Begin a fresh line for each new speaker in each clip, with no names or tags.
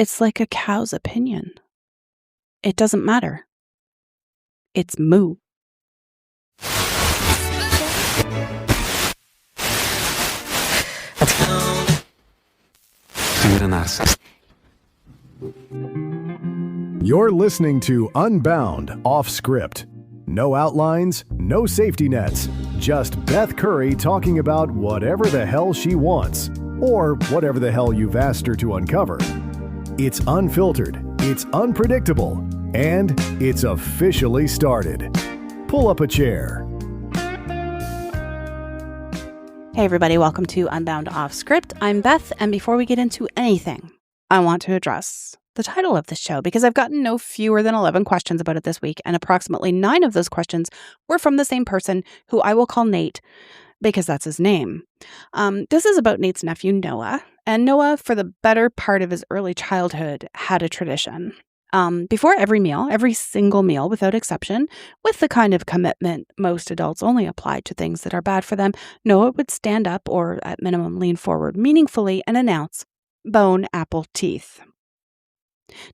It's like a cow's opinion. It doesn't matter. It's moo.
You're listening to Unbound Off Script. No outlines, no safety nets, just Beth Curry talking about whatever the hell she wants, or whatever the hell you've asked her to uncover. It's unfiltered, it's unpredictable, and it's officially started. Pull up a chair.
Hey everybody, welcome to Unbound Off Script. I'm Beth, and before we get into anything, I want to address the title of the show because I've gotten no fewer than 11 questions about it this week, and approximately 9 of those questions were from the same person, who I will call Nate because that's his name. This is about Nate's nephew, Noah, and Noah, for the better part of his early childhood, had a tradition. Before every meal, every single meal without exception, with the kind of commitment most adults only apply to things that are bad for them, Noah would stand up or at minimum lean forward meaningfully and announce, "Bone, apple, teeth."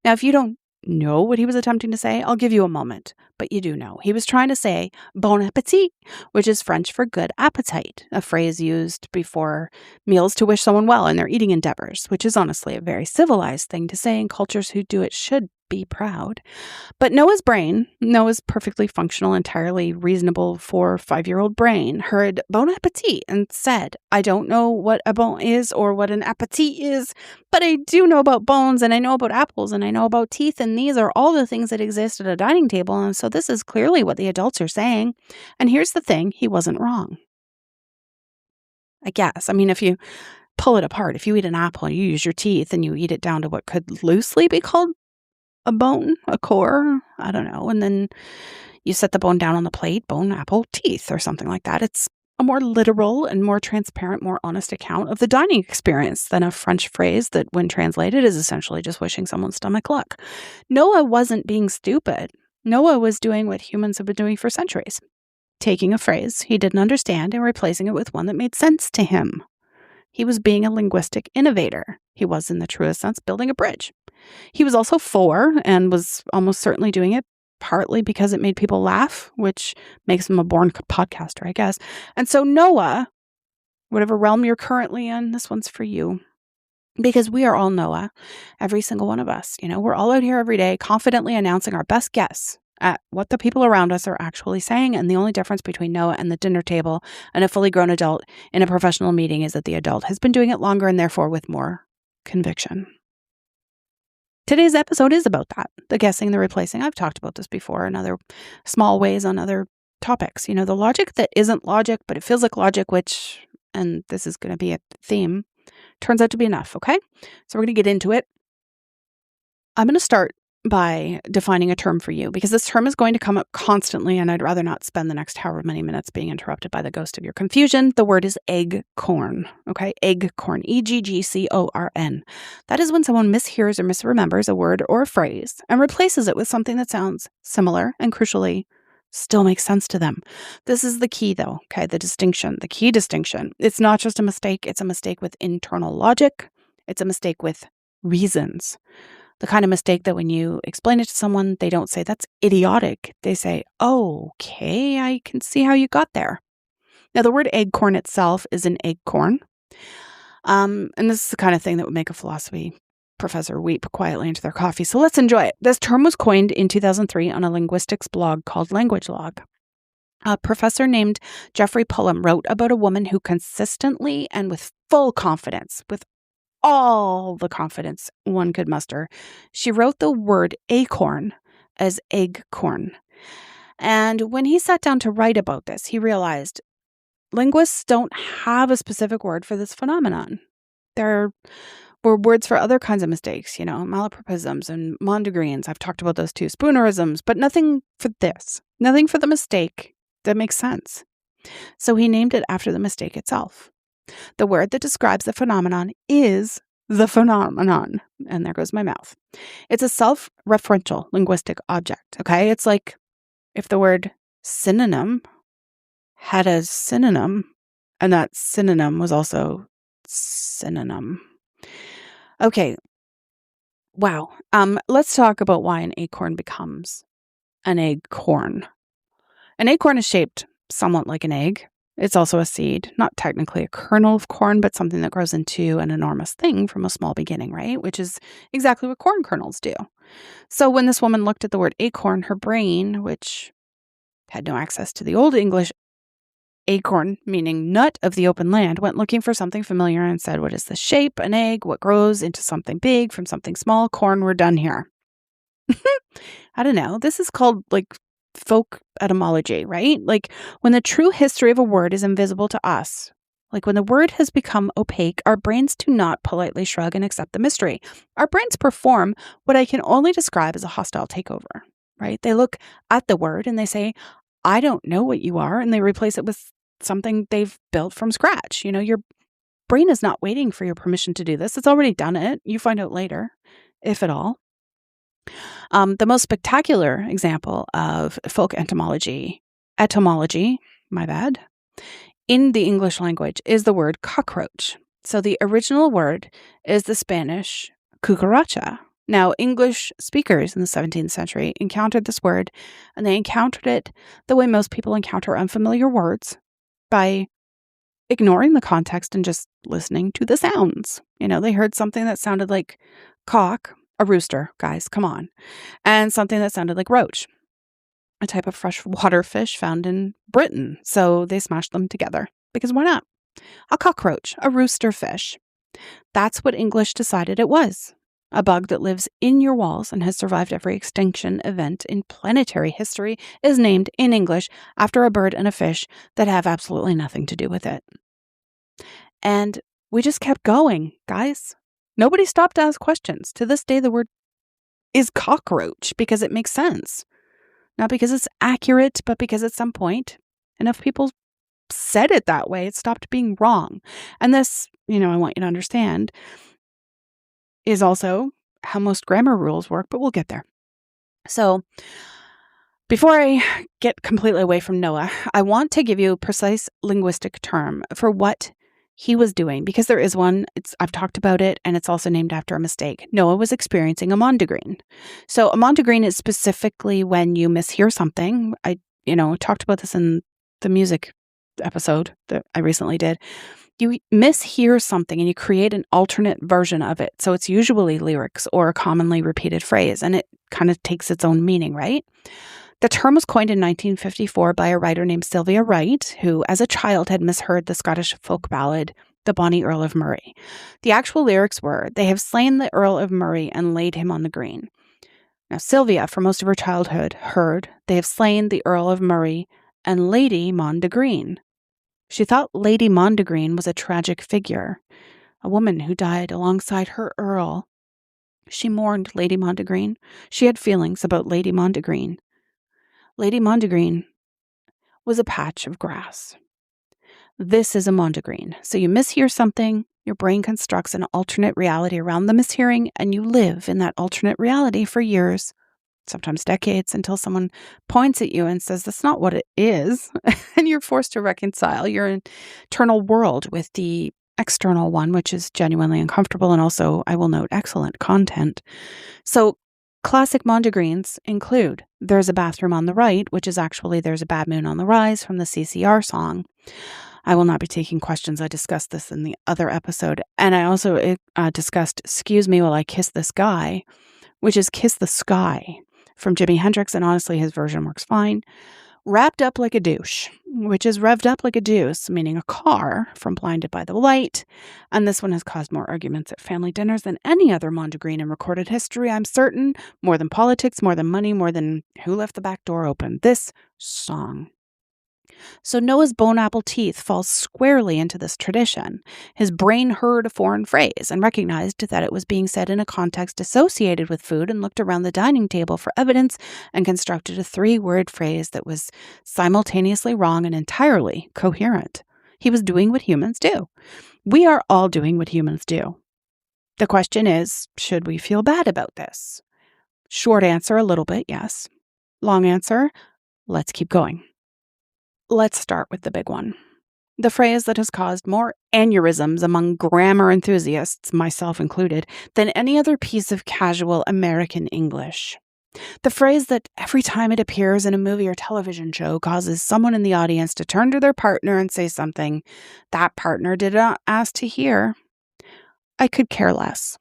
Now, if you don't know what he was attempting to say, I'll give you a moment, but you do know. He was trying to say bon appetit, which is French for good appetite, a phrase used before meals to wish someone well in their eating endeavors, which is honestly a very civilized thing to say, and cultures who do it should be proud. But Noah's perfectly functional, entirely reasonable 4 or 5-year-old brain, heard bon appetit and said, "I don't know what a bon is or what an appetit is, but I do know about bones, and I know about apples, and I know about teeth, and these are all the things that exist at a dining table, and so this is clearly what the adults are saying." And here's the thing, he wasn't wrong. I guess. I mean, if you pull it apart, if you eat an apple and you use your teeth and you eat it down to what could loosely be called a bone, a core, I don't know, and then you set the bone down on the plate, bone, apple, teeth, or something like that. It's a more literal and more transparent, more honest account of the dining experience than a French phrase that, when translated, is essentially just wishing someone's stomach luck. Noah wasn't being stupid. Noah was doing what humans have been doing for centuries, taking a phrase he didn't understand and replacing it with one that made sense to him. He was being a linguistic innovator. He was, in the truest sense, building a bridge. He was also 4 and was almost certainly doing it partly because it made people laugh, which makes him a born podcaster, I guess. And so Noah, whatever realm you're currently in, this one's for you. Because we are all Noah, every single one of us. You know, we're all out here every day confidently announcing our best guess at what the people around us are actually saying. And the only difference between Noah and the dinner table and a fully grown adult in a professional meeting is that the adult has been doing it longer and therefore with more conviction. Today's episode is about that, the guessing, the replacing. I've talked about this before in other small ways on other topics. You know, the logic that isn't logic, but it feels like logic, which, and this is going to be a theme, turns out to be enough, okay? So we're going to get into it. I'm going to start by defining a term for you, because this term is going to come up constantly, and I'd rather not spend the next however many minutes being interrupted by the ghost of your confusion. The word is eggcorn, okay? Eggcorn, eggcorn. That is when someone mishears or misremembers a word or a phrase and replaces it with something that sounds similar and, crucially, still makes sense to them. This is the key, though, okay? The key distinction. It's not just a mistake. It's a mistake with internal logic. It's a mistake with reasons. The kind of mistake that when you explain it to someone, they don't say, "That's idiotic." They say, "Oh, okay, I can see how you got there." Now, the word eggcorn itself is an acorn. And this is the kind of thing that would make a philosophy professor weep quietly into their coffee. So let's enjoy it. This term was coined in 2003 on a linguistics blog called Language Log. A professor named Jeffrey Pullum wrote about a woman who consistently and with full confidence, with all the confidence one could muster, she wrote the word acorn as eggcorn. And when he sat down to write about this, he realized linguists don't have a specific word for this phenomenon. There were words for other kinds of mistakes, you know, malapropisms and mondegreens. I've talked about those too, spoonerisms, but nothing for this, nothing for the mistake that makes sense. So he named it after the mistake itself. The word that describes the phenomenon is the phenomenon. And there goes my mouth. It's a self-referential linguistic object, okay? It's like if the word synonym had a synonym, and that synonym was also synonym. Okay, Wow. Let's talk about why an acorn becomes an acorn. An acorn is shaped somewhat like an egg. It's also a seed, not technically a kernel of corn, but something that grows into an enormous thing from a small beginning, right? Which is exactly what corn kernels do. So when this woman looked at the word acorn, her brain, which had no access to the Old English acorn, meaning nut of the open land, went looking for something familiar and said, what is the shape? An egg? What grows into something big from something small? Corn, we're done here. I don't know. This is called like folk etymology, right? Like when the true history of a word is invisible to us, like when the word has become opaque, our brains do not politely shrug and accept the mystery. Our brains perform what I can only describe as a hostile takeover, right? They look at the word and they say, I don't know what you are. And they replace it with something they've built from scratch. You know, your brain is not waiting for your permission to do this. It's already done it. You find out later, if at all. The most spectacular example of folk etymology, my bad, in the English language is the word cockroach. So the original word is the Spanish cucaracha. Now, English speakers in the 17th century encountered this word, and they encountered it the way most people encounter unfamiliar words, by ignoring the context and just listening to the sounds. You know, they heard something that sounded like cock, a rooster, guys, come on, and something that sounded like roach, a type of freshwater fish found in Britain. So they smashed them together because why not? A cockroach, a rooster fish. That's what English decided it was. A bug that lives in your walls and has survived every extinction event in planetary history is named in English after a bird and a fish that have absolutely nothing to do with it. And we just kept going, guys. Nobody stopped to ask questions. To this day, the word is cockroach because it makes sense. Not because it's accurate, but because at some point, enough people said it that way, it stopped being wrong. And this, I want you to understand, is also how most grammar rules work, but we'll get there. So before I get completely away from Noah, I want to give you a precise linguistic term for what he was doing, because there is one. I've talked about it, and it's also named after a mistake. Noah was experiencing a mondegreen. So a mondegreen is specifically when you mishear something. I talked about this in the music episode that I recently did. You mishear something and you create an alternate version of it. So it's usually lyrics or a commonly repeated phrase, and it kind of takes its own meaning, right? The term was coined in 1954 by a writer named Sylvia Wright, who as a child had misheard the Scottish folk ballad, The Bonny Earl of Murray. The actual lyrics were, "They have slain the Earl of Murray and laid him on the green." Now, Sylvia, for most of her childhood, heard, "They have slain the Earl of Murray and Lady Mondegreen." She thought Lady Mondegreen was a tragic figure, a woman who died alongside her Earl. She mourned Lady Mondegreen. She had feelings about Lady Mondegreen. Lady Mondegreen was a patch of grass. This is a mondegreen. So you mishear something, your brain constructs an alternate reality around the mishearing, and you live in that alternate reality for years, sometimes decades, until someone points at you and says, that's not what it is. And you're forced to reconcile your internal world with the external one, which is genuinely uncomfortable and also, I will note, excellent content. So classic mondegreens include There's a Bathroom on the Right, which is actually There's a Bad Moon on the Rise from the CCR song. I will not be taking questions. I discussed this in the other episode. And I also discussed Excuse Me While I Kiss This Guy, which is Kiss the Sky from Jimi Hendrix. And honestly, his version works fine. Wrapped Up Like a Douche, which is Revved Up Like a Deuce, meaning a car from Blinded by the Light. And this one has caused more arguments at family dinners than any other mondegreen in recorded history, I'm certain. More than politics, more than money, more than who left the back door open. This song. So Noah's bone apple teeth falls squarely into this tradition. His brain heard a foreign phrase and recognized that it was being said in a context associated with food, and looked around the dining table for evidence and constructed a 3-word phrase that was simultaneously wrong and entirely coherent. He was doing what humans do. We are all doing what humans do. The question is, should we feel bad about this? Short answer, a little bit, yes. Long answer, let's keep going. Let's start with the big one. The phrase that has caused more aneurysms among grammar enthusiasts, myself included, than any other piece of casual American English. The phrase that every time it appears in a movie or television show causes someone in the audience to turn to their partner and say something that partner did not ask to hear. I could care less.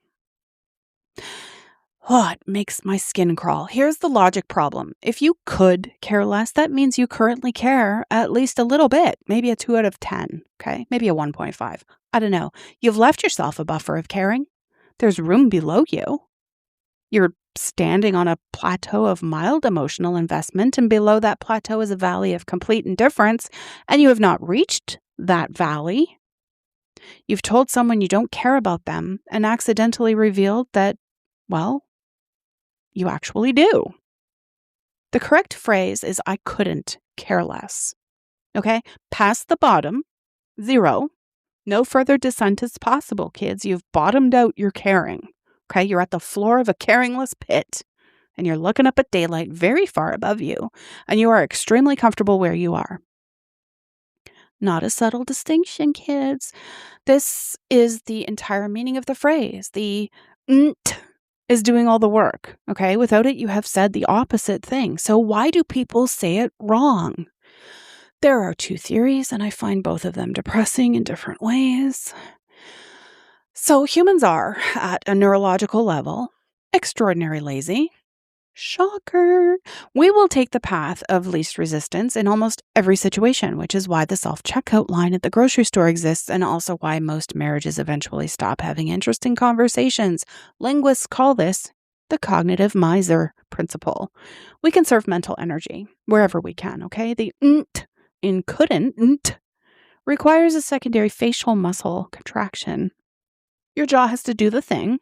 Oh, it makes my skin crawl. Here's the logic problem. If you could care less, that means you currently care at least a little bit, maybe a 2 out of 10, okay? Maybe a 1.5. I don't know. You've left yourself a buffer of caring. There's room below you. You're standing on a plateau of mild emotional investment, and below that plateau is a valley of complete indifference, and you have not reached that valley. You've told someone you don't care about them and accidentally revealed that, well, you actually do. The correct phrase is I couldn't care less. Okay? Past the bottom, 0. No further descent is possible, kids. You've bottomed out your caring. Okay? You're at the floor of a caringless pit, and you're looking up at daylight very far above you, and you are extremely comfortable where you are. Not a subtle distinction, kids. This is the entire meaning of the phrase. The nt is doing all the work, okay? Without it, you have said the opposite thing. So why do people say it wrong? There are 2 theories, and I find both of them depressing in different ways. So humans are, at a neurological level, extraordinarily lazy. Shocker. We will take the path of least resistance in almost every situation, which is why the self-checkout line at the grocery store exists, and also why most marriages eventually stop having interesting conversations. Linguists call this the cognitive miser principle. We conserve mental energy wherever we can, okay? The nt in couldn't requires a secondary facial muscle contraction. Your jaw has to do the thing.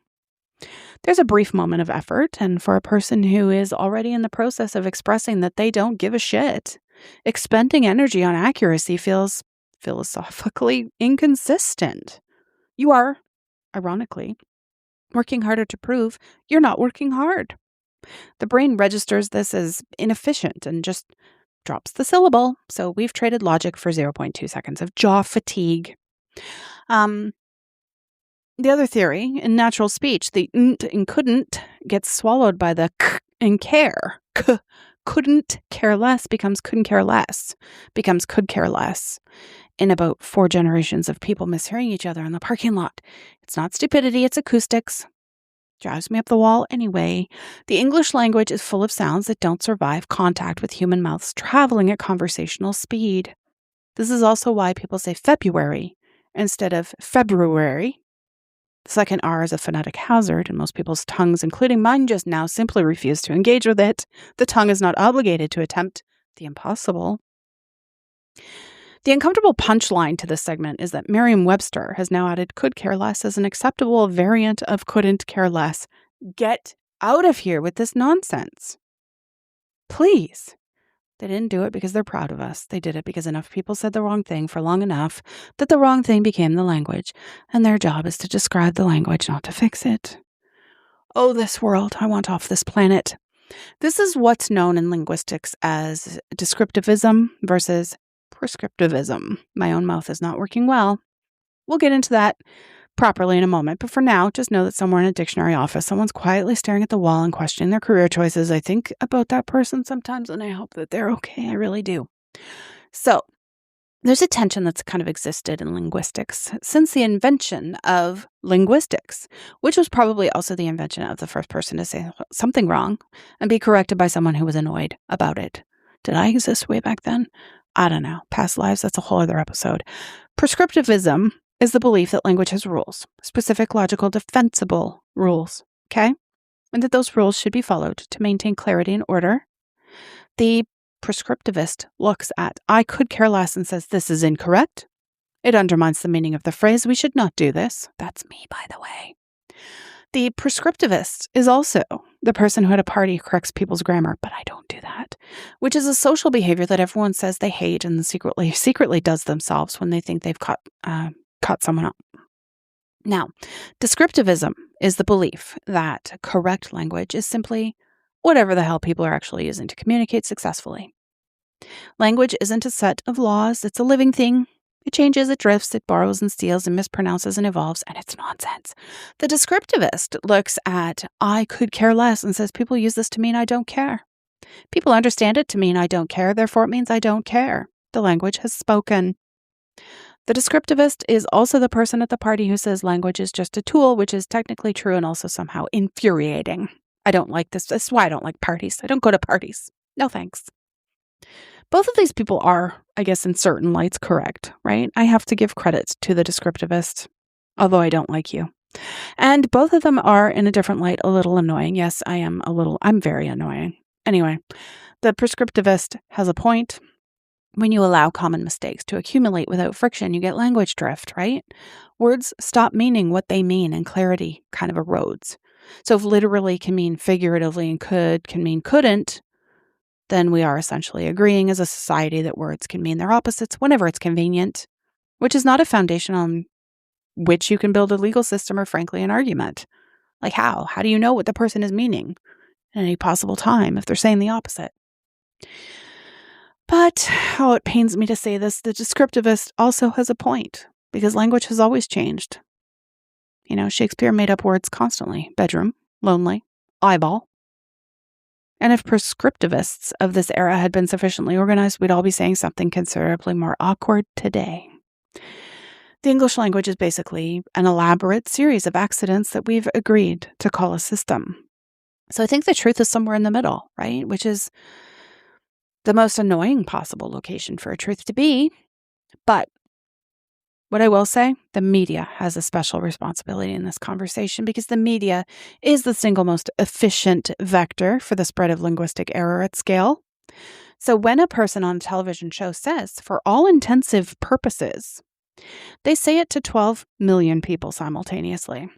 There's a brief moment of effort, and for a person who is already in the process of expressing that they don't give a shit, expending energy on accuracy feels philosophically inconsistent. You are, ironically, working harder to prove you're not working hard. The brain registers this as inefficient and just drops the syllable, so we've traded logic for 0.2 seconds of jaw fatigue. The other theory, in natural speech, the nt in couldn't gets swallowed by the k in care. Couldn't care less becomes couldn't care less, becomes could care less. In about 4 generations of people mishearing each other in the parking lot. It's not stupidity, it's acoustics. Drives me up the wall anyway. The English language is full of sounds that don't survive contact with human mouths traveling at conversational speed. This is also why people say February instead of February. The second R is a phonetic hazard, and most people's tongues, including mine just now, simply refuse to engage with it. The tongue is not obligated to attempt the impossible. The uncomfortable punchline to this segment is that Merriam-Webster has now added could care less as an acceptable variant of couldn't care less. Get out of here with this nonsense. Please. They didn't do it because they're proud of us. They did it because enough people said the wrong thing for long enough that the wrong thing became the language, and their job is to describe the language, not to fix it. Oh, this world. I want off this planet. This is what's known in linguistics as descriptivism versus prescriptivism. My own mouth is not working well. We'll get into that properly in a moment, but for now, just know that somewhere in a dictionary office, someone's quietly staring at the wall and questioning their career choices. I think about that person sometimes, and I hope that they're okay. I really do. So, there's a tension that's kind of existed in linguistics since the invention of linguistics, which was probably also the invention of the first person to say something wrong and be corrected by someone who was annoyed about it. Did I exist way back then? I don't know. Past lives, that's a whole other episode. Prescriptivism is the belief that language has rules, specific, logical, defensible rules, okay? And that those rules should be followed to maintain clarity and order. The prescriptivist looks at I could care less and says this is incorrect. It undermines the meaning of the phrase we should not do this. That's me, by the way. The prescriptivist is also the person who at a party corrects people's grammar, but I don't do that, which is a social behavior that everyone says they hate and secretly does themselves when they think they've caught someone up. Now, descriptivism is the belief that correct language is simply whatever the hell people are actually using to communicate successfully. Language isn't a set of laws, it's a living thing. It changes, it drifts, it borrows and steals and mispronounces and evolves, and it's nonsense. The descriptivist looks at I could care less and says people use this to mean I don't care. People understand it to mean I don't care, therefore it means I don't care. The language has spoken. The descriptivist is also the person at the party who says language is just a tool, which is technically true and also somehow infuriating. I don't like this. That's why I don't like parties. I don't go to parties. No thanks. Both of these people are, I guess, in certain lights correct, right? I have to give credit to the descriptivist, although I don't like you. And both of them are, in a different light, a little annoying. Yes, I'm very annoying. Anyway, the prescriptivist has a point. When you allow common mistakes to accumulate without friction, you get language drift, right? Words stop meaning what they mean and clarity kind of erodes. So if literally can mean figuratively and could can mean couldn't, then we are essentially agreeing as a society that words can mean their opposites whenever it's convenient, which is not a foundation on which you can build a legal system or, frankly, an argument. Like how? How do you know what the person is meaning at any possible time if they're saying the opposite? But, oh, it pains me to say this, the descriptivist also has a point, because language has always changed. You know, Shakespeare made up words constantly. Bedroom, lonely, eyeball. And if prescriptivists of this era had been sufficiently organized, we'd all be saying something considerably more awkward today. The English language is basically an elaborate series of accidents that we've agreed to call a system. So I think the truth is somewhere in the middle, right? Which is the most annoying possible location for a truth to be. But what I will say, the media has a special responsibility in this conversation because the media is the single most efficient vector for the spread of linguistic error at scale. So when a person on a television show says, for all intensive purposes, they say it to 12 million people simultaneously.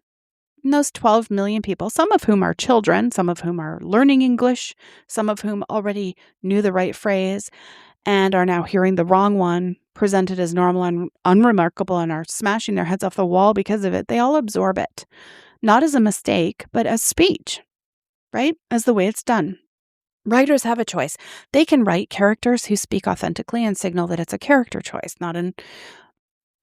And those 12 million people, some of whom are children, some of whom are learning English, some of whom already knew the right phrase and are now hearing the wrong one presented as normal and unremarkable and are smashing their heads off the wall because of it, they all absorb it, not as a mistake, but as speech, right? As the way it's done. Writers have a choice. They can write characters who speak authentically and signal that it's a character choice, not an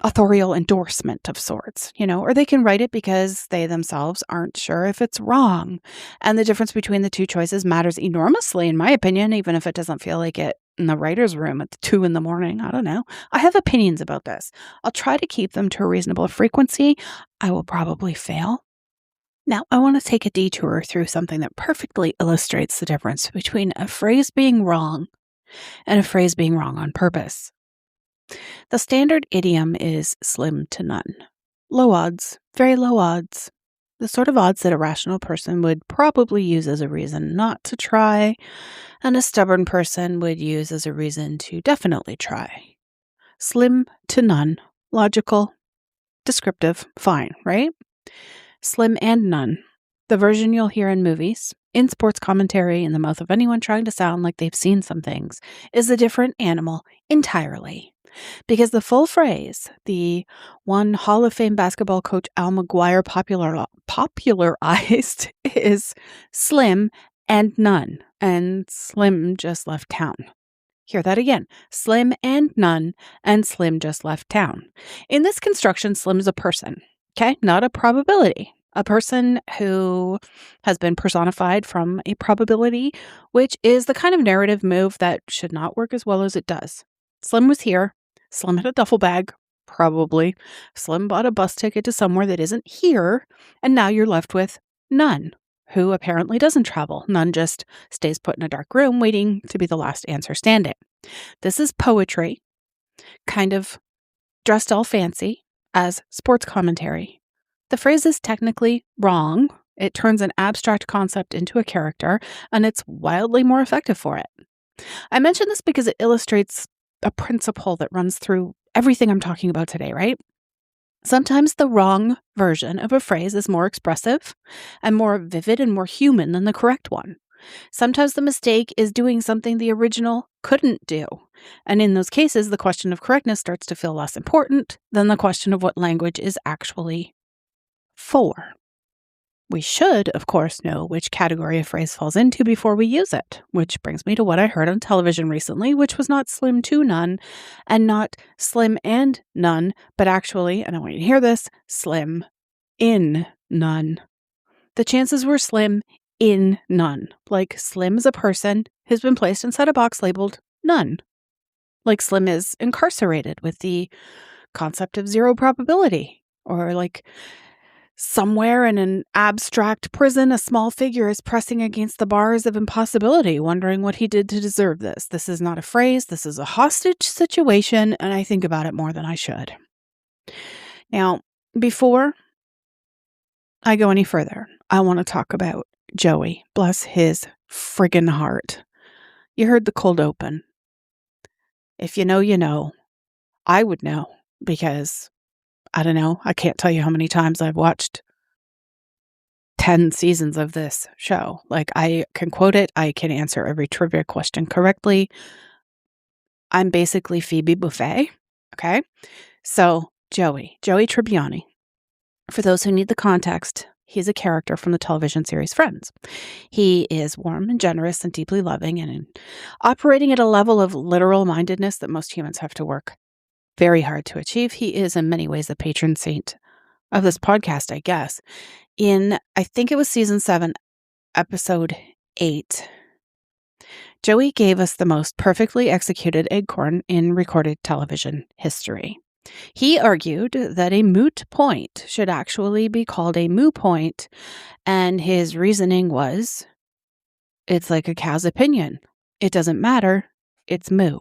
authorial endorsement of sorts, or they can write it because they themselves aren't sure if it's wrong. And the difference between the two choices matters enormously, in my opinion, even if it doesn't feel like it in the writer's room at 2 a.m. I don't know. I have opinions about this. I'll try to keep them to a reasonable frequency. I will probably fail. Now, I want to take a detour through something that perfectly illustrates the difference between a phrase being wrong and a phrase being wrong on purpose. The standard idiom is slim to none. Low odds, very low odds. The sort of odds that a rational person would probably use as a reason not to try, and a stubborn person would use as a reason to definitely try. Slim to none. Logical. Descriptive. Fine, right? Slim and none. The version you'll hear in movies, in sports commentary, in the mouth of anyone trying to sound like they've seen some things, is a different animal entirely. Because the full phrase, the one Hall of Fame basketball coach Al McGuire popularized, is slim and none, and Slim just left town. Hear that again. Slim and none, and Slim just left town. In this construction, Slim is a person, okay? Not a probability. A person who has been personified from a probability, which is the kind of narrative move that should not work as well as it does. Slim was here. Slim had a duffel bag, probably. Slim bought a bus ticket to somewhere that isn't here, and now you're left with none, who apparently doesn't travel. None just stays put in a dark room waiting to be the last answer standing. This is poetry, kind of dressed all fancy as sports commentary. The phrase is technically wrong. It turns an abstract concept into a character, and it's wildly more effective for it. I mention this because it illustrates a principle that runs through everything I'm talking about today, right? Sometimes the wrong version of a phrase is more expressive and more vivid and more human than the correct one. Sometimes the mistake is doing something the original couldn't do. And in those cases, the question of correctness starts to feel less important than the question of what language is actually for. We should, of course, know which category a phrase falls into before we use it, which brings me to what I heard on television recently, which was not slim to none and not slim and none, but actually, and I want you to hear this, slim in none. The chances were slim in none. Like Slim is a person who's been placed inside a box labeled none. Like Slim is incarcerated with the concept of zero probability. Or like somewhere in an abstract prison, a small figure is pressing against the bars of impossibility, wondering what he did to deserve this. This is not a phrase. This is a hostage situation, and I think about it more than I should. Now, before I go any further, I want to talk about Joey. Bless his friggin' heart. You heard the cold open. If you know, you know. I would know because, I don't know, I can't tell you how many times I've watched 10 seasons of this show. Like, I can quote it. I can answer every trivia question correctly. I'm basically Phoebe Buffay. Okay? So, Joey Tribbiani. For those who need the context, he's a character from the television series Friends. He is warm and generous and deeply loving and operating at a level of literal mindedness that most humans have to work very hard to achieve. He is in many ways the patron saint of this podcast, I guess. In, I think it was season 7, episode 8, Joey gave us the most perfectly executed acorn in recorded television history. He argued that a moot point should actually be called a moo point, and his reasoning was, it's like a cow's opinion. It doesn't matter. It's moo.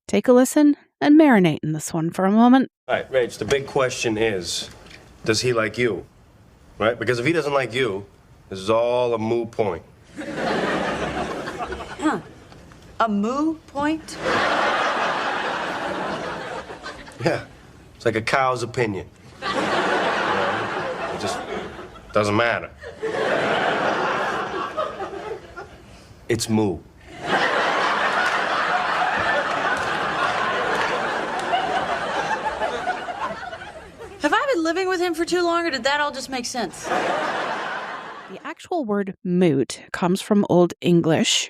Take a listen and marinate in this one for a moment.
All right, Rach, the big question is, does he like you? Right? Because if he doesn't like you, this is all a moo point.
Huh. A moo point?
Yeah, it's like a cow's opinion. You know, it just doesn't matter. It's moo.
Have I been living with him for too long, or did that all just make sense?
The actual word moot comes from Old English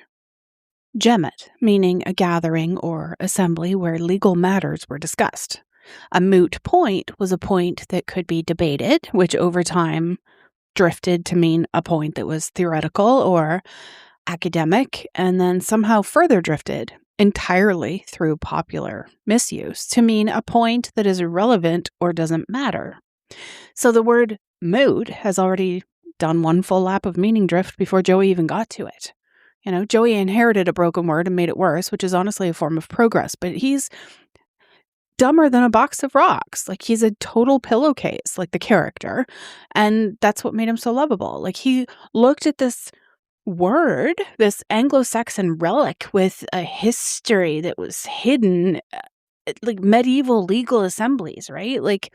gemmet, meaning a gathering or assembly where legal matters were discussed. A moot point was a point that could be debated, which over time drifted to mean a point that was theoretical or academic, and then somehow further drifted entirely through popular misuse to mean a point that is irrelevant or doesn't matter. So the word moot has already done one full lap of meaning drift before Joey even got to it. You know, Joey inherited a broken word and made it worse, which is honestly a form of progress, but he's dumber than a box of rocks. Like, he's a total pillowcase, like the character, and that's what made him so lovable. Like, he looked at this word, this Anglo-Saxon relic with a history that was hidden, like medieval legal assemblies, right? Like,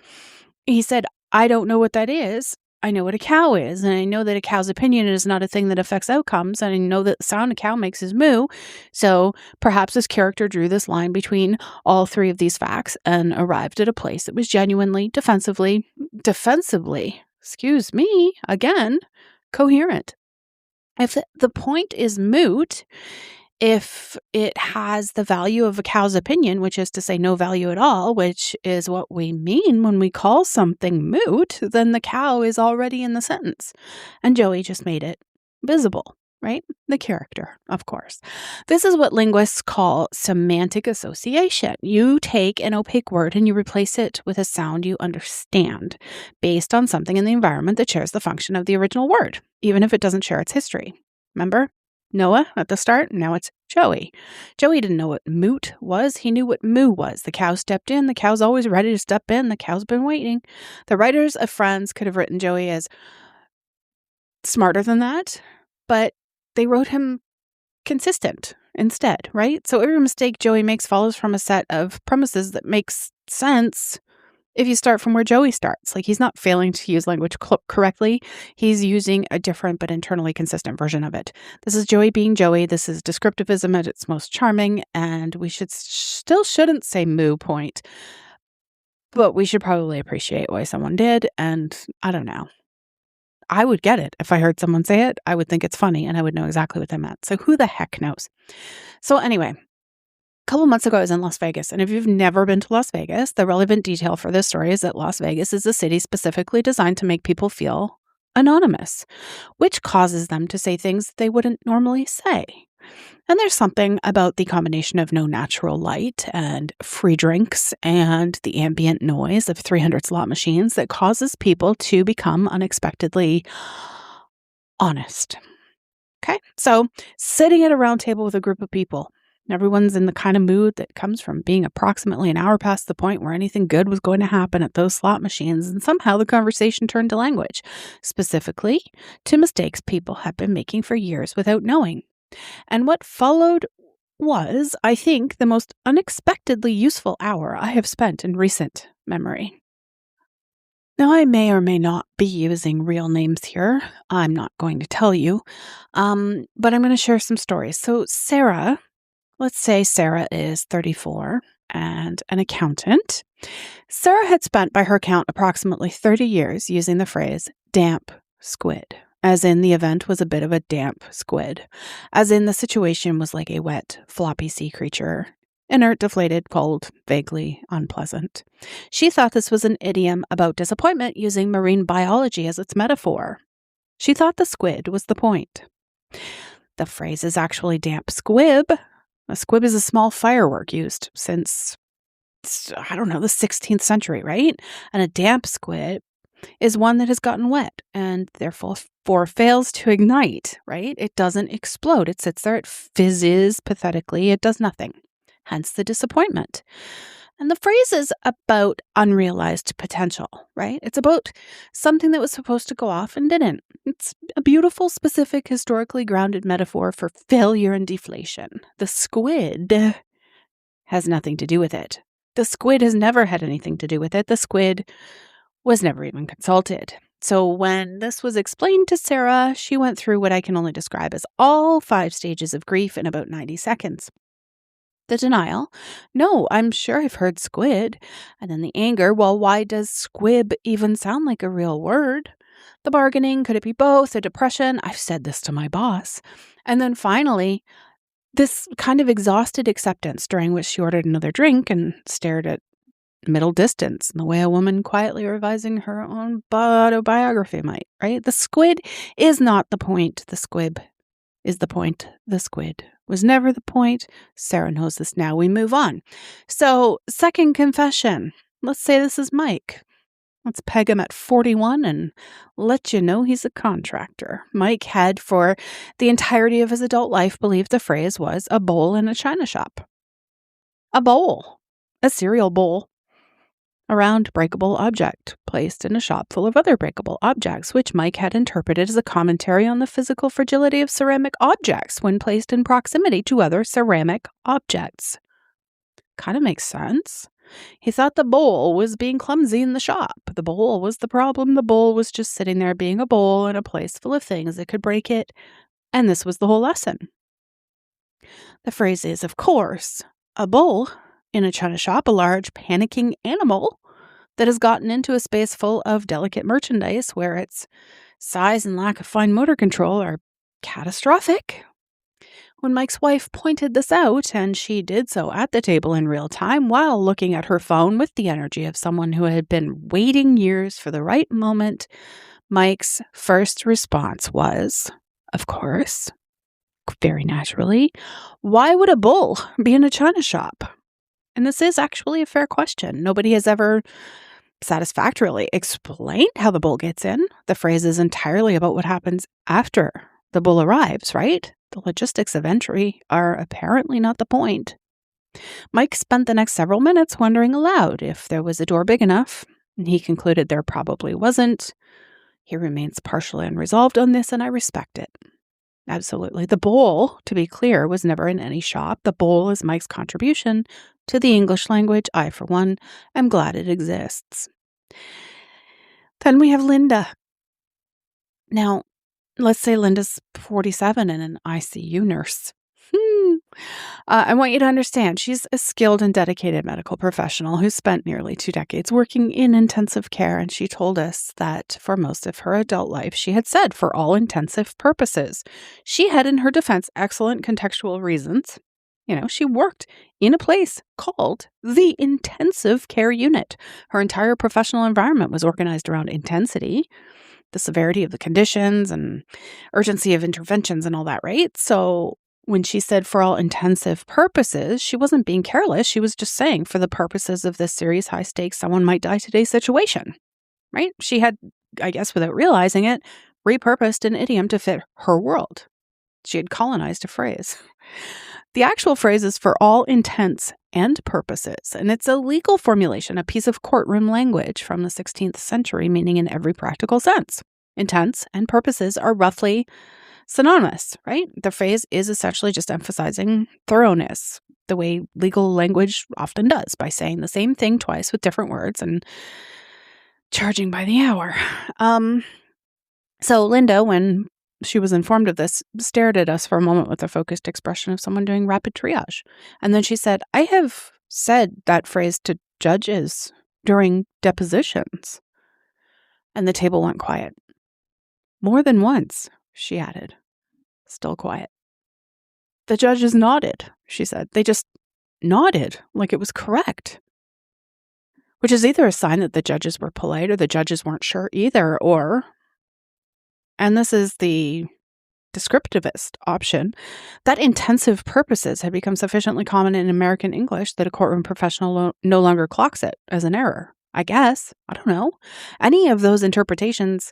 he said, I don't know what that is. I know what a cow is, and I know that a cow's opinion is not a thing that affects outcomes, and I know that the sound a cow makes is moo. So perhaps this character drew this line between all three of these facts and arrived at a place that was genuinely, defensively, excuse me, again, coherent. If the point is moot, if it has the value of a cow's opinion, which is to say no value at all, which is what we mean when we call something moot, then the cow is already in the sentence. And Joey just made it visible, right? The character, of course. This is what linguists call semantic association. You take an opaque word and you replace it with a sound you understand based on something in the environment that shares the function of the original word, even if it doesn't share its history. Remember? Noah at the start, now it's Joey. Joey didn't know what moot was. He knew what moo was. The cow stepped in. The cow's always ready to step in. The cow's been waiting. The writers of Friends could have written Joey as smarter than that, but they wrote him consistent instead, right? So every mistake Joey makes follows from a set of premises that makes sense if you start from where Joey starts. Like, he's not failing to use language correctly. He's using a different but internally consistent version of it. This is Joey being Joey. This is descriptivism at its most charming, and we shouldn't say moo point, but we should probably appreciate why someone did, and I don't know. I would get it. If I heard someone say it, I would think it's funny and I would know exactly what they meant. So who the heck knows? So anyway, a couple months ago, I was in Las Vegas. And if you've never been to Las Vegas, the relevant detail for this story is that Las Vegas is a city specifically designed to make people feel anonymous, which causes them to say things they wouldn't normally say. And there's something about the combination of no natural light and free drinks and the ambient noise of 300 slot machines that causes people to become unexpectedly honest. Okay, so sitting at a round table with a group of people, everyone's in the kind of mood that comes from being approximately an hour past the point where anything good was going to happen at those slot machines, and somehow the conversation turned to language, specifically to mistakes people had been making for years without knowing. And what followed was, I think, the most unexpectedly useful hour I have spent in recent memory. Now, I may or may not be using real names here. I'm not going to tell you, but I'm going to share some stories. So Sarah, let's say Sarah is 34 and an accountant. Sarah had spent, by her count, approximately 30 years using the phrase damp squid, as in the event was a bit of a damp squid, as in the situation was like a wet, floppy sea creature, inert, deflated, cold, vaguely unpleasant. She thought this was an idiom about disappointment, using marine biology as its metaphor. She thought the squid was the point. The phrase is actually damp squib. A squib is a small firework used since, the 16th century, right? And a damp squid is one that has gotten wet and therefore fails to ignite, right? It doesn't explode. It sits there, it fizzes pathetically, it does nothing. Hence the disappointment. And the phrase is about unrealized potential, right? It's about something that was supposed to go off and didn't. It's a beautiful, specific, historically grounded metaphor for failure and deflation. The squid has nothing to do with it. The squid has never had anything to do with it. The squid was never even consulted. So when this was explained to Sarah, she went through what I can only describe as all 5 stages of grief in about 90 seconds. The denial, no, I'm sure I've heard squid. And then the anger, well, why does squib even sound like a real word? The bargaining, could it be both? The depression, I've said this to my boss. And then finally, this kind of exhausted acceptance, during which she ordered another drink and stared at middle distance in the way a woman quietly revising her own autobiography might, right? The squid is not the point. The squib is the point. The squid was never the point. Sarah knows this now. We move on. So, second confession. Let's say this is Mike. Let's peg him at 41 and let you know he's a contractor. Mike had, for the entirety of his adult life, believed the phrase was a bowl in a china shop. A bowl. A cereal bowl. A round breakable object placed in a shop full of other breakable objects, which Mike had interpreted as a commentary on the physical fragility of ceramic objects when placed in proximity to other ceramic objects. Kind of makes sense. He thought the bowl was being clumsy in the shop. The bowl was the problem. The bowl was just sitting there being a bowl in a place full of things that could break it. And this was the whole lesson. The phrase is, of course, a bowl in a china shop, a large panicking animal that has gotten into a space full of delicate merchandise where its size and lack of fine motor control are catastrophic. When Mike's wife pointed this out, and she did so at the table in real time while looking at her phone with the energy of someone who had been waiting years for the right moment, Mike's first response was, of course, very naturally, why would a bull be in a china shop? And this is actually a fair question. Nobody has ever satisfactorily explained how the bull gets in. The phrase is entirely about what happens after the bull arrives, right? The logistics of entry are apparently not the point. Mike spent the next several minutes wondering aloud if there was a door big enough, and he concluded there probably wasn't. He remains partially unresolved on this, and I respect it. Absolutely. The bowl, to be clear, was never in any shop. The bowl is Mike's contribution to the English language. I, for one, am glad it exists. Then we have Linda. Now, let's say Linda's 47 and an ICU nurse. I want you to understand she's a skilled and dedicated medical professional who spent nearly 2 decades working in intensive care, and she told us that for most of her adult life, she had said, for all intensive purposes, she had in her defense excellent contextual reasons. She worked in a place called the intensive care unit. Her entire professional environment was organized around intensity, the severity of the conditions and urgency of interventions and all that, right? So when she said for all intensive purposes, she wasn't being careless. She was just saying for the purposes of this serious high stakes, someone might die today situation, right? She had, I guess without realizing it, repurposed an idiom to fit her world. She had colonized a phrase. The actual phrase is for all intents and purposes, and it's a legal formulation, a piece of courtroom language from the 16th century, meaning in every practical sense. Intents and purposes are roughly synonymous, right? The phrase is essentially just emphasizing thoroughness, the way legal language often does, by saying the same thing twice with different words and charging by the hour. So Linda, when she was informed of this, stared at us for a moment with a focused expression of someone doing rapid triage. And then she said, I have said that phrase to judges during depositions. And the table went quiet. More than once, she added. Still quiet. The judges nodded, she said. They just nodded like it was correct. Which is either a sign that the judges were polite or the judges weren't sure either, or, and this is the descriptivist option, that intensive purposes had become sufficiently common in American English that a courtroom professional no longer clocks it as an error. I guess. I don't know. Any of those interpretations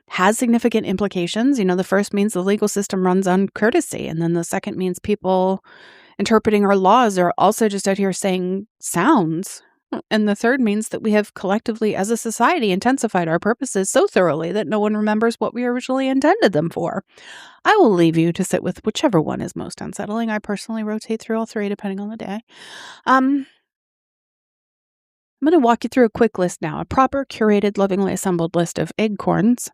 has significant implications. The first means the legal system runs on courtesy, and then the second means people interpreting our laws are also just out here saying sounds. And the third means that we have collectively, as a society, intensified our purposes so thoroughly that no one remembers what we originally intended them for. I will leave you to sit with whichever one is most unsettling. I personally rotate through all three depending on the day. I'm going to walk you through a quick list now, a proper, curated, lovingly assembled list of acorns.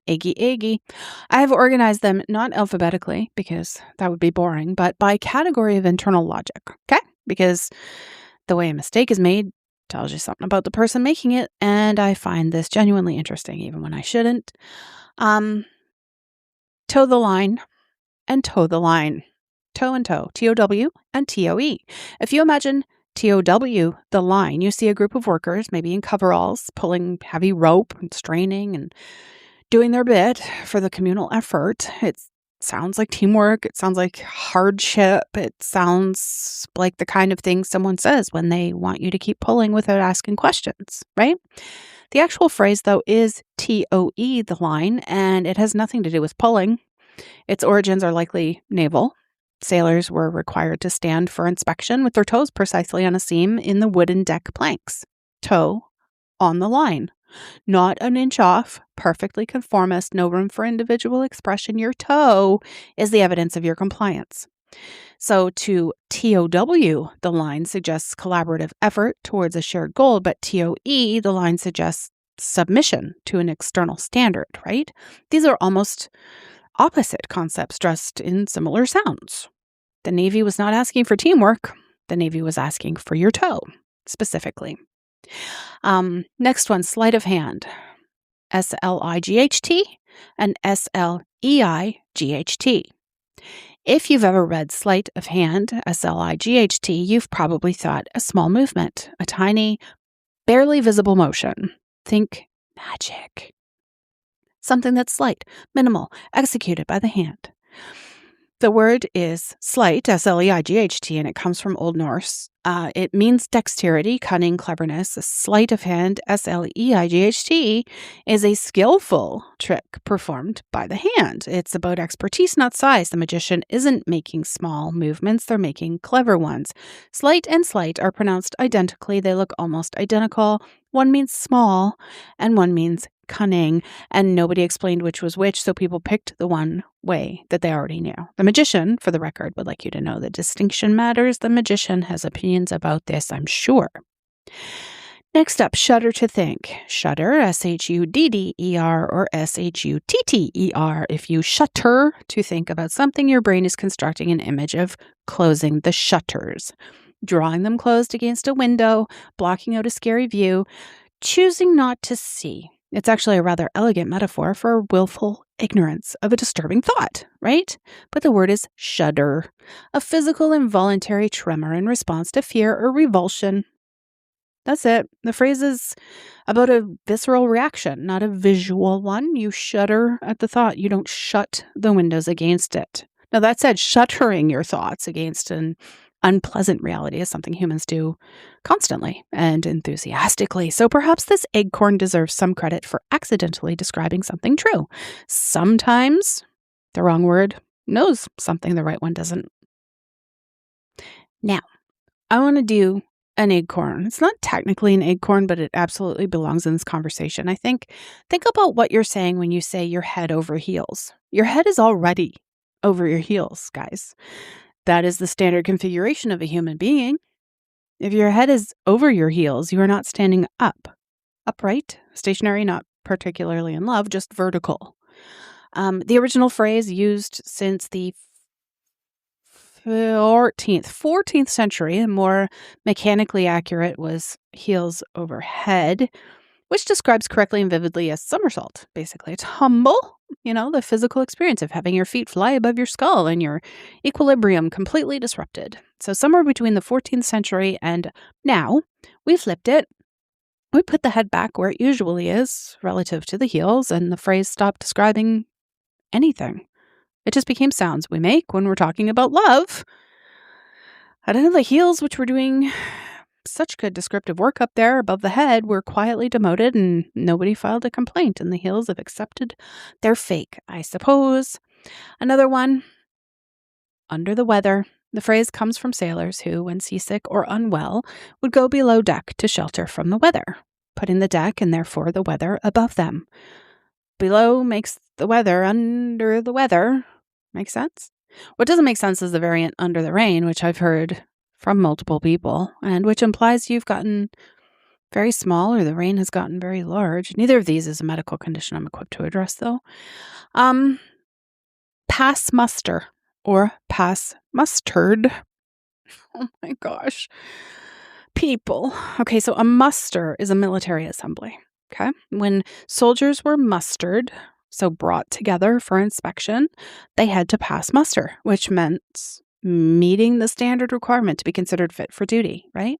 Eggy. I have organized them not alphabetically because that would be boring, but by category of internal logic, okay? Because the way a mistake is made tells you something about the person making it, and I find this genuinely interesting even when I shouldn't. Toe the line and toe the line. Toe and toe. T-O-W and T-O-E. If you imagine T-O-W, the line, you see a group of workers, maybe in coveralls, pulling heavy rope and straining and doing their bit for the communal effort. It sounds like teamwork. It sounds like hardship. It sounds like the kind of thing someone says when they want you to keep pulling without asking questions, right? The actual phrase, though, is T-O-E, the line, and it has nothing to do with pulling. Its origins are likely naval. Sailors were required to stand for inspection with their toes precisely on a seam in the wooden deck planks. Toe on the line. Not an inch off, perfectly conformist, no room for individual expression. Your toe is the evidence of your compliance. So to TOW, the line suggests collaborative effort towards a shared goal, but TOE, the line suggests submission to an external standard, right? These are almost opposite concepts dressed in similar sounds. The Navy was not asking for teamwork. The Navy was asking for your toe, specifically. Next one, sleight of hand. S-L-I-G-H-T and S-L-E-I-G-H-T. If you've ever read Sleight of Hand, S-L-I-G-H-T, you've probably thought a small movement, a tiny, barely visible motion. Think magic. Something that's slight, minimal, executed by the hand. The word is sleight, S-L-E-I-G-H-T, and it comes from Old Norse. It means dexterity, cunning, cleverness. A sleight of hand, S-L-E-I-G-H-T, is a skillful trick performed by the hand. It's about expertise, not size. The magician isn't making small movements. They're making clever ones. Sleight and sleight are pronounced identically. They look almost identical. One means small and one means cunning, and nobody explained which was which, so people picked the one way that they already knew. The magician, for the record, would like you to know the distinction matters. The magician has opinions about this, I'm sure. Next up, shudder to think. Shudder, S-H-U-D-D-E-R or S-H-U-T-T-E-R. If you shudder to think about something, your brain is constructing an image of closing the shutters, drawing them closed against a window, blocking out a scary view, choosing not to see. It's actually a rather elegant metaphor for willful ignorance of a disturbing thought, right? But the word is shudder, a physical involuntary tremor in response to fear or revulsion. That's it. The phrase is about a visceral reaction, not a visual one. You shudder at the thought. You don't shut the windows against it. Now, that said, shuttering your thoughts against an unpleasant reality is something humans do constantly and enthusiastically. So perhaps this acorn deserves some credit for accidentally describing something true. Sometimes the wrong word knows something the right one doesn't. Now, I want to do an acorn. It's not technically an acorn, but it absolutely belongs in this conversation. I think about what you're saying when you say you're head over heels. Your head is already over your heels, guys. That is the standard configuration of a human being. If your head is over your heels, you are not standing up. Upright, stationary, not particularly in love, just vertical. The original phrase used since the 14th century, and more mechanically accurate, was heels over head, which describes correctly and vividly a somersault. Basically, it's humble, the physical experience of having your feet fly above your skull and your equilibrium completely disrupted. So somewhere between the 14th century and now, we flipped it. We put the head back where it usually is relative to the heels, and the phrase stopped describing anything. It just became sounds we make when we're talking about love. I don't know, the heels, which were doing such good descriptive work up there above the head, were quietly demoted and nobody filed a complaint, and the heels have accepted their fate, I suppose. Another one, under the weather. The phrase comes from sailors who, when seasick or unwell, would go below deck to shelter from the weather, putting the deck and therefore the weather above them. Below makes the weather, under the weather. Makes sense? What doesn't make sense is the variant under the rain, which I've heard from multiple people, and which implies you've gotten very small or the rain has gotten very large. Neither of these is a medical condition I'm equipped to address, though. Pass muster or pass mustard. Oh my gosh. People. Okay, so a muster is a military assembly. Okay. When soldiers were mustered, so brought together for inspection, they had to pass muster, which meant meeting the standard requirement to be considered fit for duty, right?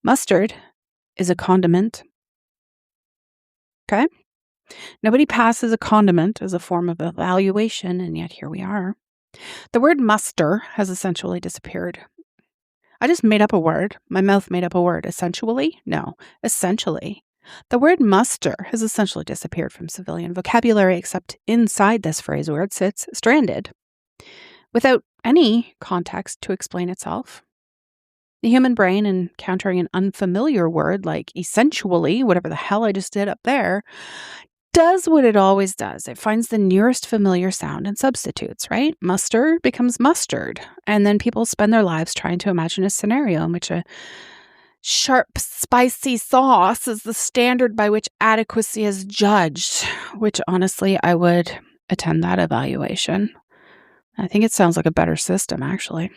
Mustard is a condiment. Okay. Nobody passes a condiment as a form of evaluation, and yet here we are. The word muster has essentially disappeared. I just made up a word. My mouth made up a word. Essentially? No. Essentially. The word muster has essentially disappeared from civilian vocabulary, except inside this phrase where it sits stranded, without any context to explain itself. The human brain, encountering an unfamiliar word like essentially, whatever the hell I just did up there, does what it always does. It finds the nearest familiar sound and substitutes, right? Muster becomes mustard. And then people spend their lives trying to imagine a scenario in which a sharp, spicy sauce is the standard by which adequacy is judged, which honestly, I would attend that evaluation. I think it sounds like a better system, actually.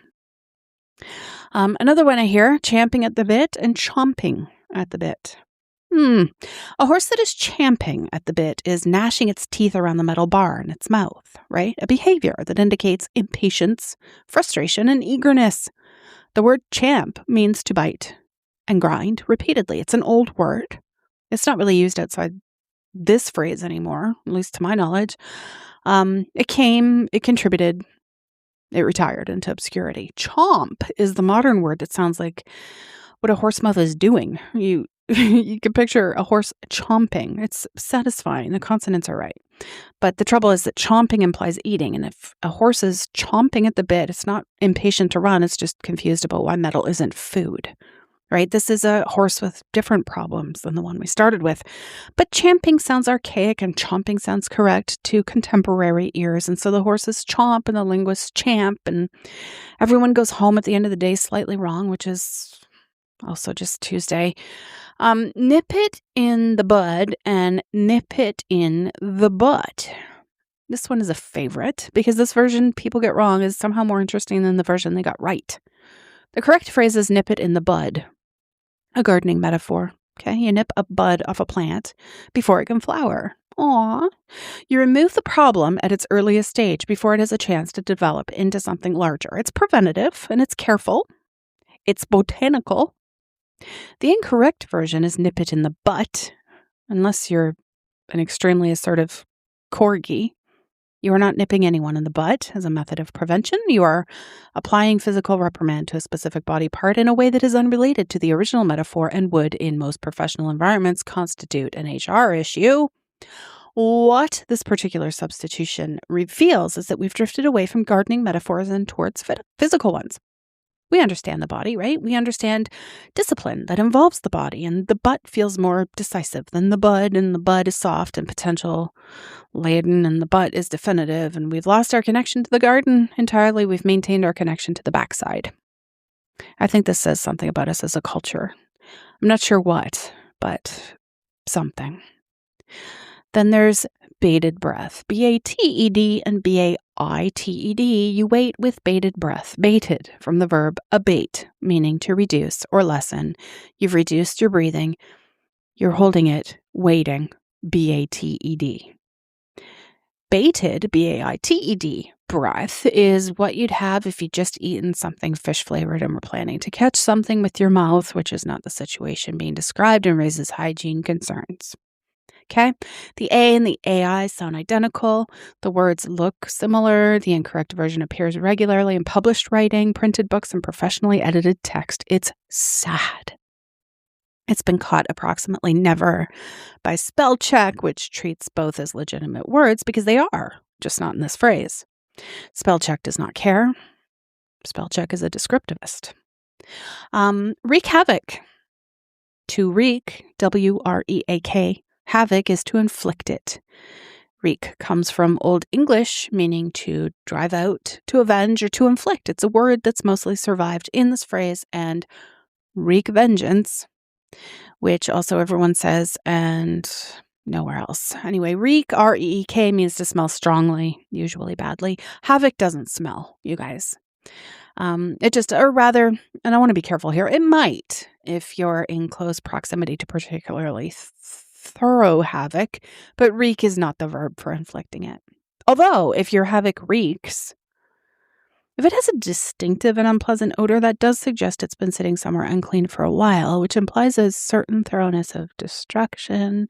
Another one I hear, champing at the bit and chomping at the bit. A horse that is champing at the bit is gnashing its teeth around the metal bar in its mouth, right? A behavior that indicates impatience, frustration, and eagerness. The word champ means to bite and grind repeatedly. It's an old word. It's not really used outside this phrase anymore, at least to my knowledge. It contributed, it retired into obscurity. Chomp is the modern word that sounds like what a horse mouth is doing. You can picture a horse chomping. It's satisfying. The consonants are right. But the trouble is that chomping implies eating. And if a horse is chomping at the bit, it's not impatient to run. It's just confused about why metal isn't food, right? This is a horse with different problems than the one we started with. But champing sounds archaic and chomping sounds correct to contemporary ears. And so the horses chomp and the linguists champ. And everyone goes home at the end of the day slightly wrong, which is Also just Tuesday. Nip it in the bud and nip it in the butt. This one is a favorite because this version people get wrong is somehow more interesting than the version they got right. The correct phrase is nip it in the bud, a gardening metaphor. Okay, you nip a bud off a plant before it can flower. Aw. You remove the problem at its earliest stage before it has a chance to develop into something larger. It's preventative and it's careful. It's botanical. The incorrect version is nip it in the butt, unless you're an extremely assertive corgi. You are not nipping anyone in the butt as a method of prevention. You are applying physical reprimand to a specific body part in a way that is unrelated to the original metaphor and would, in most professional environments, constitute an HR issue. What this particular substitution reveals is that we've drifted away from gardening metaphors and towards physical ones. We understand the body, right? We understand discipline that involves the body, and the butt feels more decisive than the bud, and the bud is soft and potential laden, and the butt is definitive, and we've lost our connection to the garden entirely. We've maintained our connection to the backside. I think this says something about us as a culture. I'm not sure what, but something. Then there's bated breath, B-A-T-E-D and B-A-I-T-E-D. You wait with bated breath, baited from the verb abate, meaning to reduce or lessen. You've reduced your breathing. You're holding it, waiting, B-A-T-E-D. Baited, B-A-I-T-E-D, breath is what you'd have if you'd just eaten something fish flavored and were planning to catch something with your mouth, which is not the situation being described and raises hygiene concerns. Okay, the A and the AI sound identical. The words look similar. The incorrect version appears regularly in published writing, printed books, and professionally edited text. It's sad. It's been caught approximately never by spell check, which treats both as legitimate words because they are, just not in this phrase. Spell check does not care. Spell check is a descriptivist. Wreak havoc. To wreak, W-R-E-A-K. Havoc is to inflict it. Wreak comes from Old English, meaning to drive out, to avenge, or to inflict. It's a word that's mostly survived in this phrase, and wreak vengeance, which also everyone says, and nowhere else. Anyway, wreak, R-E-E-K, means to smell strongly, usually badly. Havoc doesn't smell, you guys. It just, or rather, and I want to be careful here, it might, if you're in close proximity to particularly thorough havoc, but wreak is not the verb for inflicting it. Although, if your havoc reeks, if it has a distinctive and unpleasant odor, that does suggest it's been sitting somewhere unclean for a while, which implies a certain thoroughness of destruction.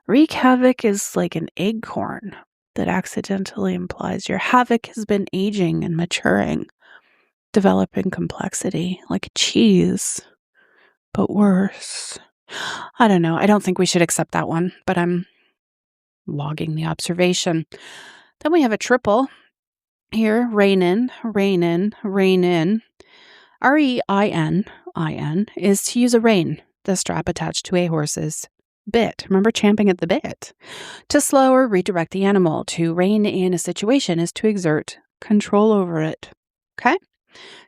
Wreak havoc is like an acorn that accidentally implies your havoc has been aging and maturing, developing complexity, like cheese, but worse. I don't know. I don't think we should accept that one, but I'm logging the observation. Then we have a triple here. Rein in, rein in, rein in. R-E-I-N is to use a rein, the strap attached to a horse's bit. Remember champing at the bit. To slow or redirect the animal. To rein in a situation is to exert control over it. Okay?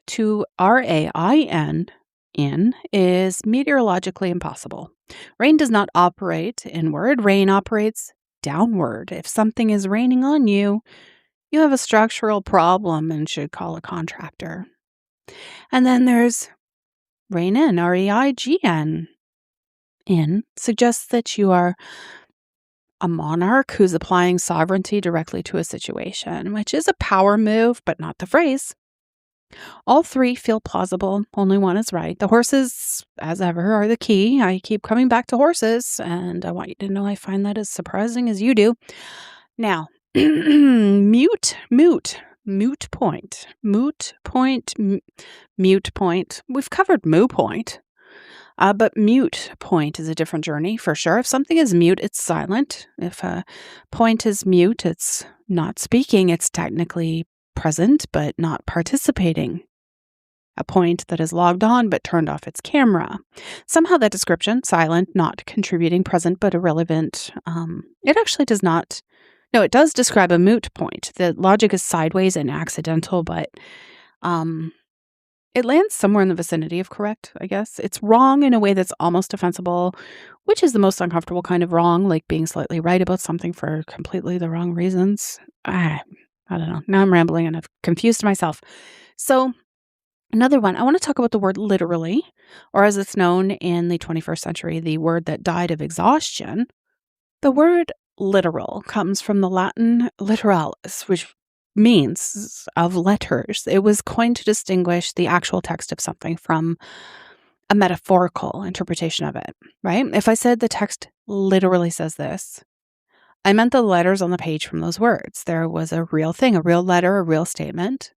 To R-A-I-N in is meteorologically impossible. Rain does not operate inward. Rain operates downward. If something is raining on you, you have a structural problem and should call a contractor. And then there's rein in, R-E-I-G-N. In suggests that you are a monarch who's applying sovereignty directly to a situation, which is a power move, but not the phrase. All three feel plausible. Only one is right. The horses, as ever, are the key. I keep coming back to horses, and I want you to know I find that as surprising as you do. Now, mute point. We've covered moo point, but mute point is a different journey for sure. If something is mute, it's silent. If a point is mute, it's not speaking. It's technically present, but not participating. A point that is logged on, but turned off its camera. Somehow that description, silent, not contributing, present, but irrelevant, it actually does not. No, it does describe a moot point. The logic is sideways and accidental, but It lands somewhere in the vicinity of correct, I guess. It's wrong in a way that's almost defensible, which is the most uncomfortable kind of wrong, like being slightly right about something for completely the wrong reasons. I don't know. Now I'm rambling and I've confused myself. So, another one, I want to talk about the word literally, or as it's known in the 21st century, the word that died of exhaustion. The word literal comes from the Latin literalis, which means of letters. It was coined to distinguish the actual text of something from a metaphorical interpretation of it, right? If I said the text literally says this, I meant the letters on the page from those words. There was a real thing, a real letter, a real statement,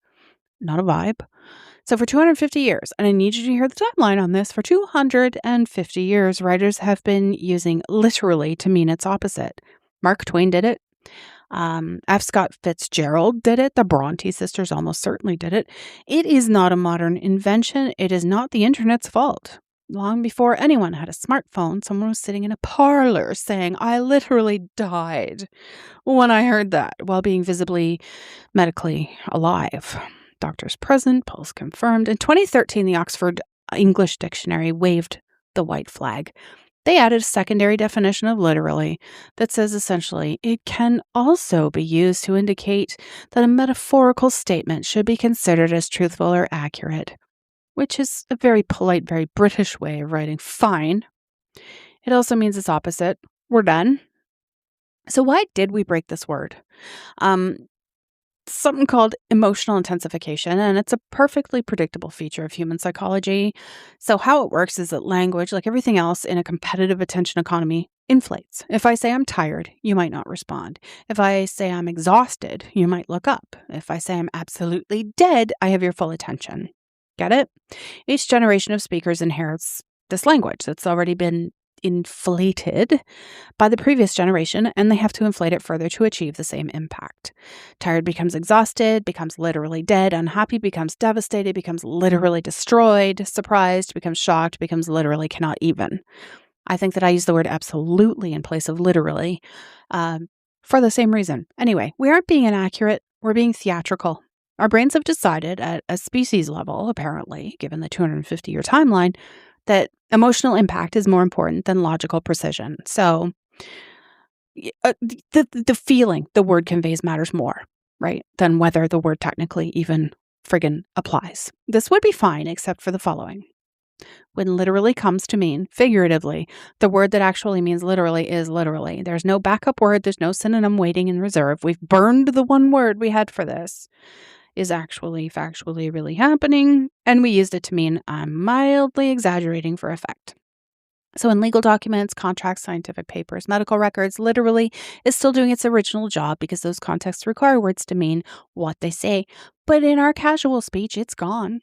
not a vibe. So for 250 years, and I need you to hear the timeline on this, for 250 years, writers have been using literally to mean its opposite. Mark Twain did it. F. Scott Fitzgerald did it. The Bronte sisters almost certainly did it. It is not a modern invention. It is not the internet's fault. Long before anyone had a smartphone, someone was sitting in a parlor saying, "I literally died when I heard that," while being visibly medically alive. Doctors present, pulse confirmed. In 2013, the Oxford English Dictionary waved the white flag. They added a secondary definition of literally that says essentially it can also be used to indicate that a metaphorical statement should be considered as truthful or accurate, which is a very polite, very British way of writing fine. It also means its opposite. We're done. So why did we break this word? Something called emotional intensification, and it's a perfectly predictable feature of human psychology. So how it works is that language, like everything else in a competitive attention economy, inflates. If I say I'm tired, you might not respond. If I say I'm exhausted, you might look up. If I say I'm absolutely dead, I have your full attention. Get it? Each generation of speakers inherits this language that's already been inflated by the previous generation, and they have to inflate it further to achieve the same impact. Tired becomes exhausted, becomes literally dead. Unhappy becomes devastated, becomes literally destroyed. Surprised becomes shocked, becomes literally cannot even. I think that I use the word absolutely in place of literally for the same reason. Anyway, we aren't being inaccurate, we're being theatrical. Our brains have decided at a species level, apparently, given the 250-year timeline, that emotional impact is more important than logical precision. So the feeling the word conveys matters more, right, than whether the word technically even friggin' applies. This would be fine except for the following. When literally comes to mean figuratively, the word that actually means literally is literally. There's no backup word. There's no synonym waiting in reserve. We've burned the one word we had for this. Is actually, factually, really happening, and we used it to mean I'm mildly exaggerating for effect. So in legal documents, contracts, scientific papers, medical records, literally is still doing its original job because those contexts require words to mean what they say. But in our casual speech, it's gone.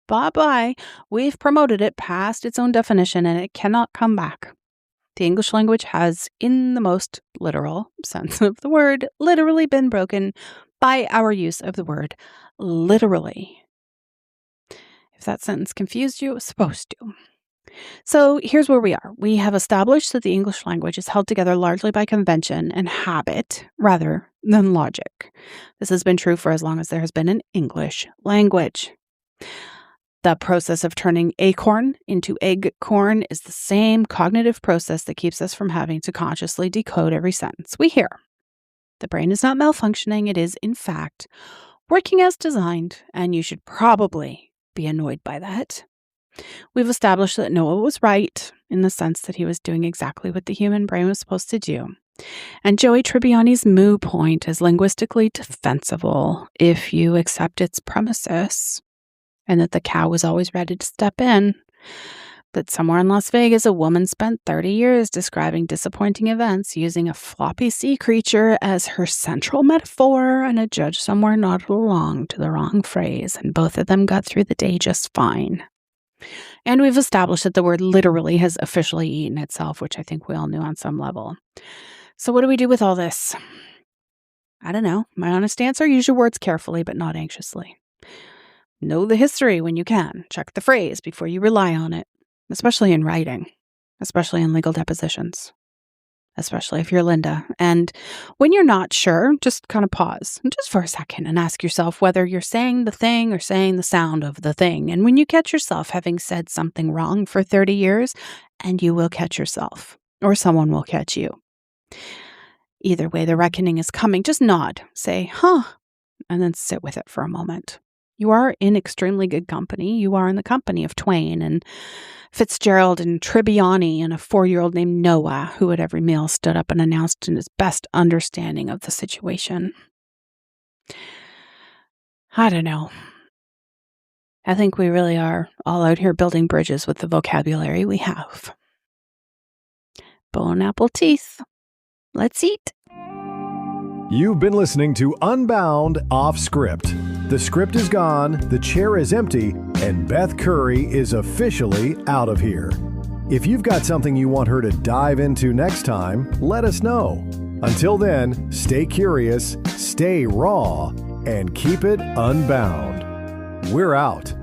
Bye-bye. We've promoted it past its own definition, and it cannot come back. The English language has, in the most literal sense of the word, literally been broken by our use of the word literally. If that sentence confused you, it was supposed to. So here's where we are. We have established that the English language is held together largely by convention and habit rather than logic. This has been true for as long as there has been an English language. The process of turning acorn into egg-corn is the same cognitive process that keeps us from having to consciously decode every sentence we hear. The brain is not malfunctioning. It is, in fact, working as designed, and you should probably be annoyed by that. We've established that Noah was right in the sense that he was doing exactly what the human brain was supposed to do. And Joey Tribbiani's moo point is linguistically defensible if you accept its premises, and that the cow was always ready to step in. But somewhere in Las Vegas, a woman spent 30 years describing disappointing events using a floppy sea creature as her central metaphor, and a judge somewhere nodded along to the wrong phrase, and both of them got through the day just fine. And we've established that the word literally has officially eaten itself, which I think we all knew on some level. So what do we do with all this? I don't know. My honest answer, use your words carefully, but not anxiously. Know the history when you can. Check the phrase before you rely on it. Especially in writing, especially in legal depositions. especially if you're Linda. And when you're not sure, just kind of pause just for a second and ask yourself whether you're saying the thing or saying the sound of the thing. And when you catch yourself having said something wrong for 30 years, and you will catch yourself, or someone will catch you. Either way, the reckoning is coming. Just nod, say, huh, and then sit with it for a moment. You are in extremely good company. You are in the company of Twain and Fitzgerald and Tribbiani and a 4-year-old named Noah, who at every meal stood up and announced in his best understanding of the situation. I don't know. I think we really are all out here building bridges with the vocabulary we have. Bone apple teeth. Let's eat.
You've been listening to Unbound Off Script. The script is gone, the chair is empty, and Beth Curry is officially out of here. If you've got something you want her to dive into next time, let us know. Until then, stay curious, stay raw, and keep it unbound. We're out.